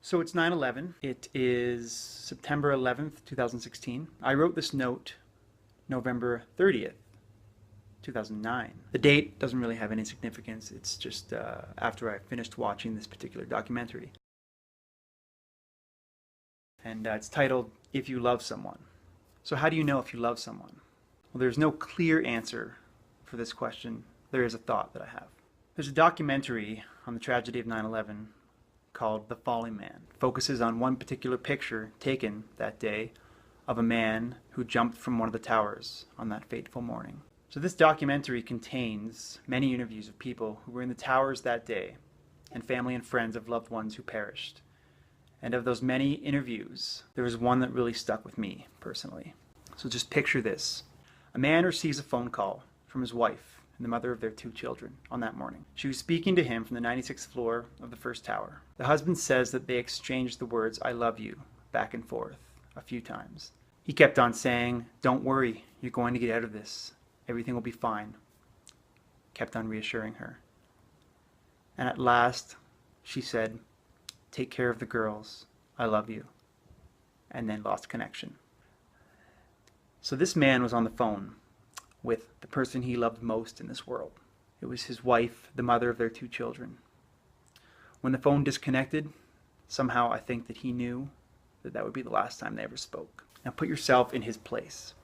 So it's 9/11. It is September 11th, 2016. I wrote this note November 30th, 2009. The date doesn't really have any significance. It's just after I finished watching this particular documentary. And it's titled, If You Love Someone. So how do you know if you love someone? Well, there's no clear answer for this question. There is a thought that I have. There's a documentary on the tragedy of 9/11 called The Falling Man. It focuses on one particular picture taken that day of a man who jumped from one of the towers on that fateful morning. So this documentary contains many interviews of people who were in the towers that day and family and friends of loved ones who perished. And of those many interviews, there was one that really stuck with me personally. So just picture this. A man receives a phone call from his wife and the mother of their 2 children on that morning. She was speaking to him from the 96th floor of the first tower. The husband says that they exchanged the words, "I love you," back and forth a few times. He kept on saying, "Don't worry, you're going to get out of this. Everything will be fine." Kept on reassuring her. And at last, she said, "Take care of the girls. I love you." And then lost connection. So this man was on the phone with the person he loved most in this world. It was his wife, the mother of their 2 children. When the phone disconnected, somehow I think that he knew that that would be the last time they ever spoke. Now put yourself in his place.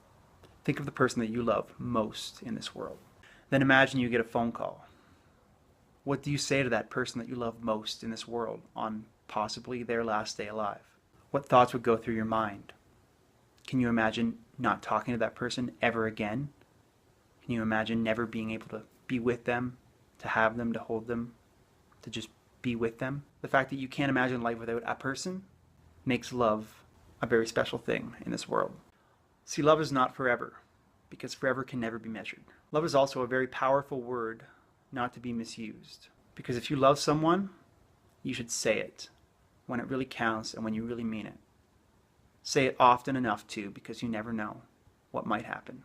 Think of the person that you love most in this world. Then imagine you get a phone call. What do you say to that person that you love most in this world on possibly their last day alive? What thoughts would go through your mind? Can you imagine not talking to that person ever again? Can you imagine never being able to be with them, to have them, to hold them, to just be with them? The fact that you can't imagine life without a person makes love a very special thing in this world. See, love is not forever, because forever can never be measured. Love is also a very powerful word not to be misused, because if you love someone, you should say it when it really counts and when you really mean it. Say it often enough too, because you never know what might happen.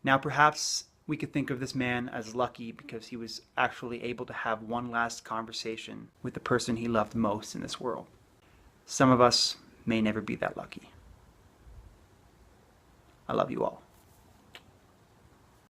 Now perhaps we could think of this man as lucky because he was actually able to have one last conversation with the person he loved most in this world. Some of us may never be that lucky. I love you all.